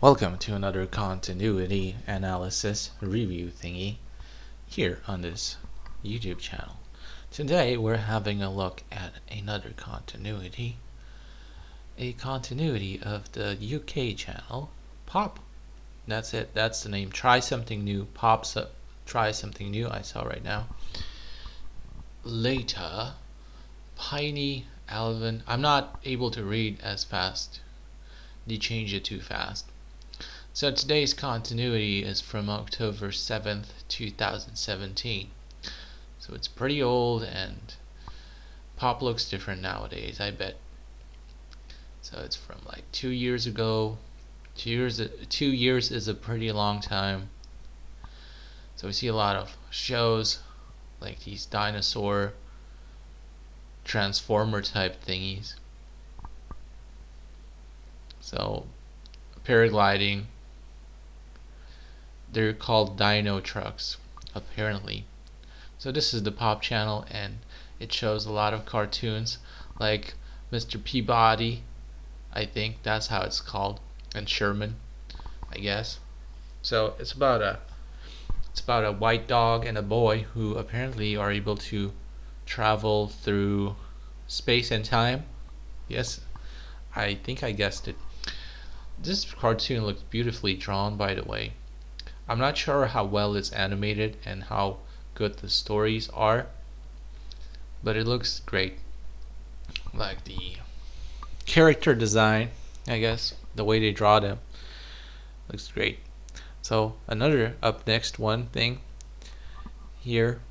Welcome to another continuity analysis review thingy here on this YouTube channel. Today we're having a look at another continuity, a continuity of the UK channel Pop. That's it, that's the name. Try Something New pops up. Try Something New I saw right now. Later, Piney, Alvin. I'm not able to read as fast. They change it too fast. So today's continuity is from October 7th, 2017. So it's pretty old and Pop looks different nowadays, I bet. So it's from like 2 years ago. 2 years is a pretty long time. So we see a lot of shows like these dinosaur transformer type thingies. So paragliding. They're called dino trucks, apparently. So this is the Pop channel, and it shows a lot of cartoons like Mr. Peabody, I think that's how it's called, and Sherman, I guess. So it's about a white dog and a boy who apparently are able to travel through space and time. Yes, I think I guessed it. This cartoon looks beautifully drawn, by the way. I'm not sure how well it's animated and how good the stories are, but it looks great. Like the character design, I guess, the way they draw them looks great. So another up next one thing here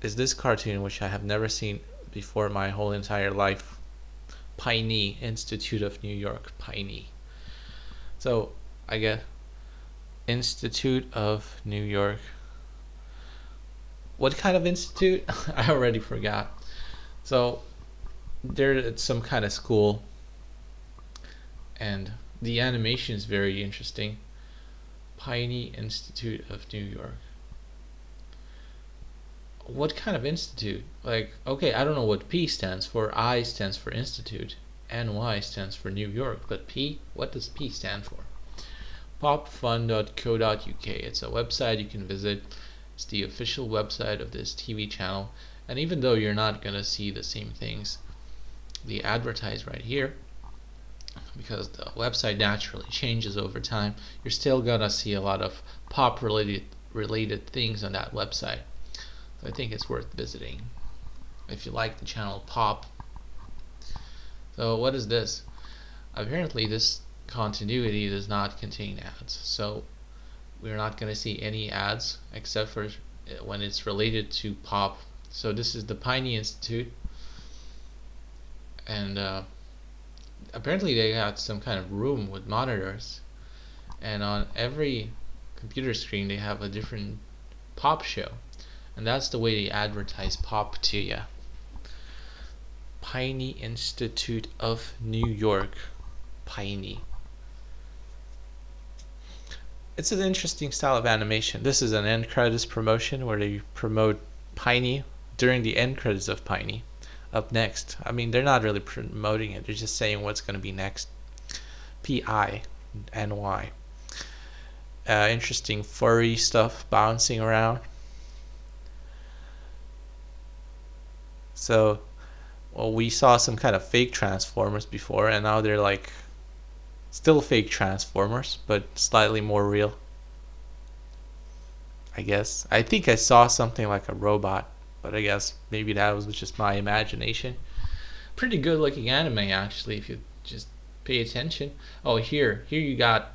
is this cartoon, which I have never seen before my whole entire life. Piney, Institute of New York, Piney. So I guess Institute of New York. What kind of institute? I already forgot. So they're at some kind of school, and the animation is very interesting. Piney, Institute of New York. What kind of institute? Like, okay, I don't know what P stands for. I stands for Institute. NY stands for New York. But P? What does P stand for? popfun.co.uk. It's a website you can visit. It's the official website of this TV channel. And even though you're not going to see the same things they advertise right here, because the website naturally changes over time, you're still going to see a lot of pop related things on that website. So I think it's worth visiting if you like the channel Pop. So what is this? Apparently this continuity does not contain ads, so we're not going to see any ads except for when it's related to Pop. So this is the Piney Institute, and apparently they got some kind of room with monitors, and on every computer screen they have a different Pop show, and that's the way they advertise Pop to you. Piney Institute of New York, Piney. It's an interesting style of animation. This is an end credits promotion where they promote Piney during the end credits of Piney. Up next, I mean, they're not really promoting it, they're just saying what's going to be next. P-I-N-Y. Interesting furry stuff bouncing around. So, well, we saw some kind of fake Transformers before, and now they're like still fake Transformers, but slightly more real, I guess. I think I saw something like a robot, but I guess maybe that was just my imagination. Pretty good looking anime, actually, if you just pay attention. Oh, here you got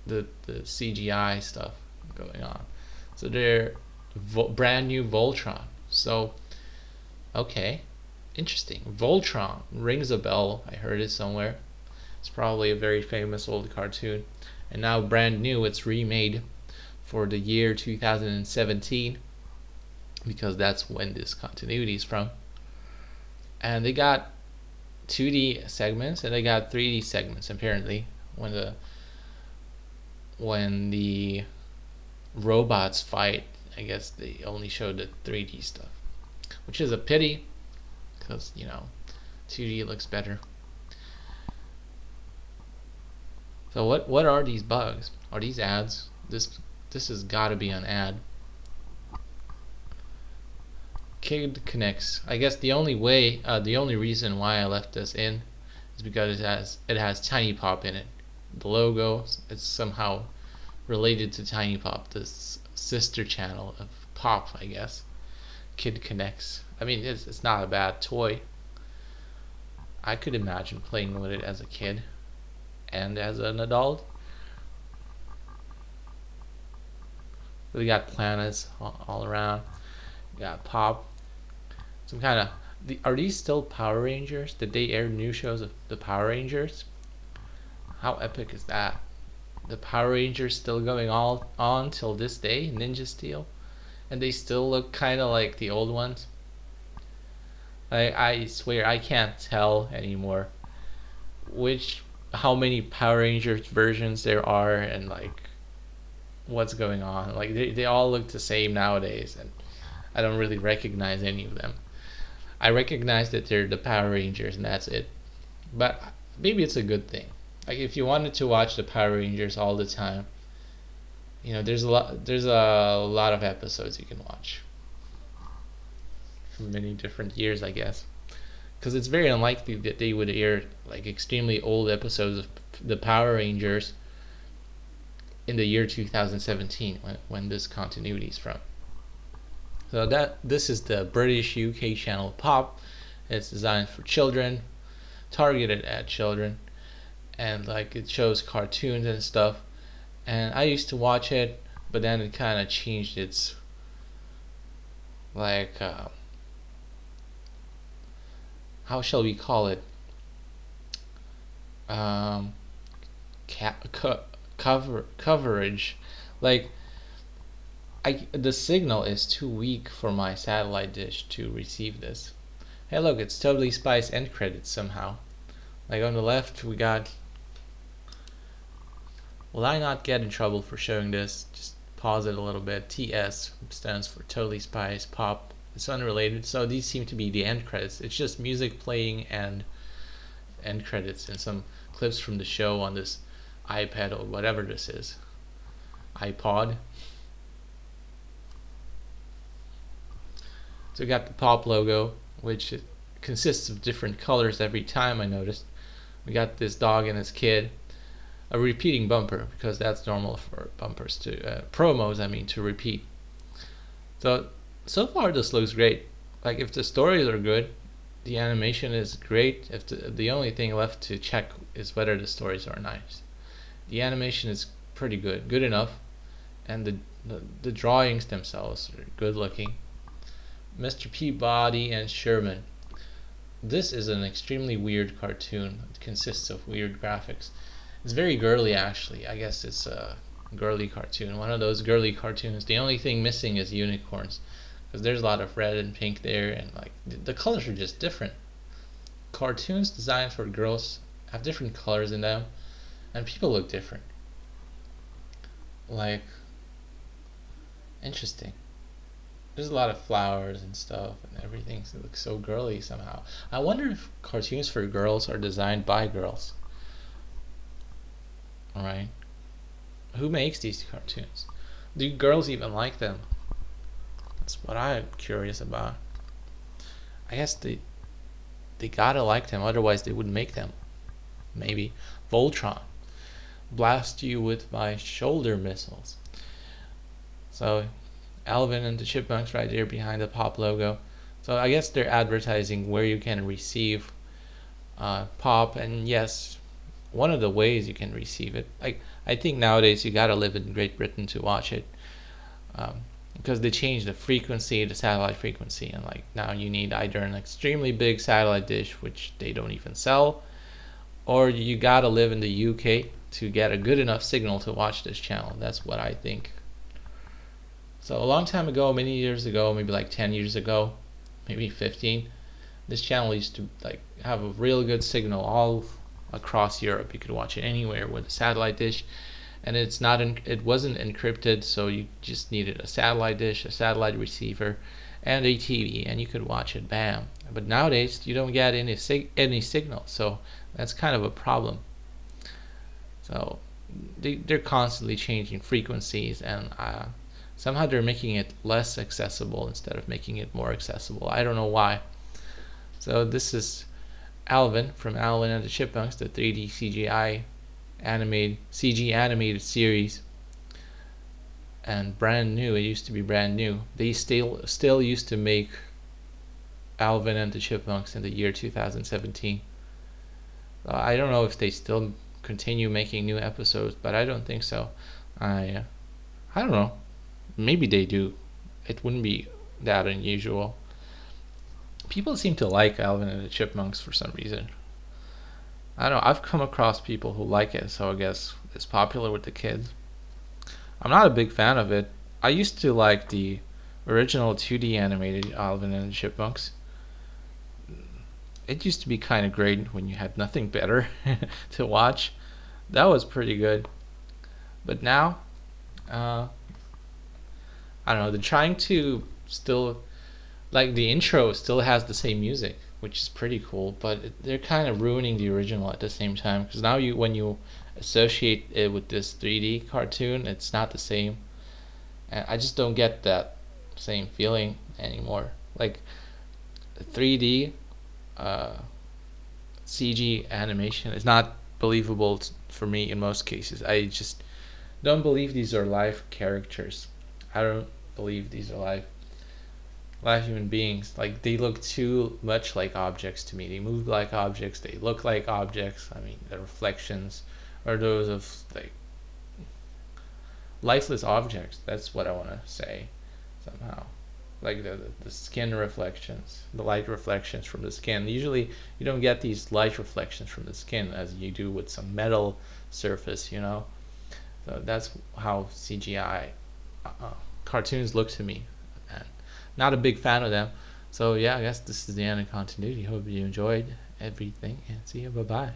the CGI stuff going on. So they're brand new Voltron. So, okay, interesting. Voltron rings a bell. I heard it somewhere. It's probably a very famous old cartoon, and now brand new, it's remade for the year 2017, because that's when this continuity is from. And they got 2D segments and they got 3D segments. Apparently, when the robots fight, I guess they only showed the 3D stuff, which is a pity, because 2D looks better. So what are these bugs? Are these ads? This has got to be an ad. Kid Connects. I guess the only reason why I left this in is because it has Tiny Pop in it. The logo, it's somehow related to Tiny Pop, this sister channel of Pop, I guess. Kid Connects. I mean, it's not a bad toy. I could imagine playing with it as a kid and as an adult. We got planets all around. We got Pop. Some kind of. Are these still Power Rangers? Did they air new shows of the Power Rangers? How epic is that? The Power Rangers still going all on till this day, Ninja Steel, and they still look kind of like the old ones. I swear I can't tell anymore how many Power Rangers versions there are, and like what's going on. Like they all look the same nowadays, and I don't really recognize any of them. I recognize that they're the Power Rangers and that's it. But maybe it's a good thing. Like if you wanted to watch the Power Rangers all the time, there's a lot of episodes you can watch from many different years, I guess. Because it's very unlikely that they would air like extremely old episodes of the Power Rangers in the year 2017 when this continuity is from. So this is the British UK channel Pop. It's designed for children, targeted at children, and like it shows cartoons and stuff. And I used to watch it, but then it kind of changed its like how shall we call it? Coverage. Like the signal is too weak for my satellite dish to receive this. Hey look, it's Totally Spies end credits somehow. Like on the left we got. Will I not get in trouble for showing this? Just pause it a little bit. TS stands for Totally Spies Pop. It's unrelated, so these seem to be the end credits. It's just music playing and end credits and some clips from the show on this iPad or whatever this is. iPod. So we got the Pop logo, which consists of different colors every time, I noticed. We got this dog and his kid. A repeating bumper, because that's normal for bumpers to promos, to repeat. So far this looks great. Like if the stories are good, the animation is great. If the only thing left to check is whether the stories are nice. The animation is pretty good enough, and the drawings themselves are good looking. Mr. Peabody and Sherman. This is an extremely weird cartoon. It consists of weird graphics. It's very girly, actually. I guess it's a girly cartoon. One of those girly cartoons. The only thing missing is unicorns, because there's a lot of red and pink there, and like the colors are just different. Cartoons designed for girls have different colors in them, and people look different. Like, interesting. There's a lot of flowers and stuff, and everything looks so girly somehow. I wonder if cartoons for girls are designed by girls. Alright. Who makes these cartoons? Do girls even like them? That's what I'm curious about. I guess they gotta like them, otherwise they wouldn't make them. Maybe. Voltron. Blast you with my shoulder missiles. So Alvin and the Chipmunks right there behind the Pop logo. So I guess they're advertising where you can receive Pop, and yes, one of the ways you can receive it. I think nowadays you gotta live in Great Britain to watch it, because they changed the frequency, the satellite frequency, and like now you need either an extremely big satellite dish, which they don't even sell, or you gotta live in the UK to get a good enough signal to watch this channel. That's what I think. So a long time ago, many years ago, maybe like 10 years ago, maybe 15, this channel used to like have a real good signal all across Europe. You could watch it anywhere with a satellite dish, and it wasn't encrypted, so you just needed a satellite dish, a satellite receiver, and a TV, and you could watch it. Bam! But nowadays you don't get any signal, so that's kind of a problem. So they're constantly changing frequencies, and somehow they're making it less accessible instead of making it more accessible. I don't know why. So this is Alvin from Alvin and the Chipmunks, the 3D CG animated series, and brand new. It used to be brand new. They still used to make Alvin and the Chipmunks in the year 2017. I don't know if they still continue making new episodes, but I don't think so. I don't know. Maybe they do. It wouldn't be that unusual. People seem to like Alvin and the Chipmunks for some reason. I don't know. I've come across people who like it, so I guess it's popular with the kids. I'm not a big fan of it. I used to like the original 2D animated Alvin and the Chipmunks. It used to be kind of great when you had nothing better to watch. That was pretty good. But now, I don't know. They're trying to still, like, the intro still has the same music, which is pretty cool. But they're kind of ruining the original at the same time, because now when you associate it with this 3D cartoon, it's not the same. And I just don't get that same feeling anymore. Like 3D CG animation is not believable for me in most cases. I just don't believe these are live characters. I don't believe these are live human beings. Like, they look too much like objects to me. They move like objects. They look like objects. I mean, the reflections are those of like lifeless objects. That's what I want to say somehow. Like the skin reflections, the light reflections from the skin. Usually you don't get these light reflections from the skin as you do with some metal surface. So that's how CGI cartoons look to me. And not a big fan of them. So yeah, I guess this is the end of continuity. Hope you enjoyed everything, and see you. Bye bye.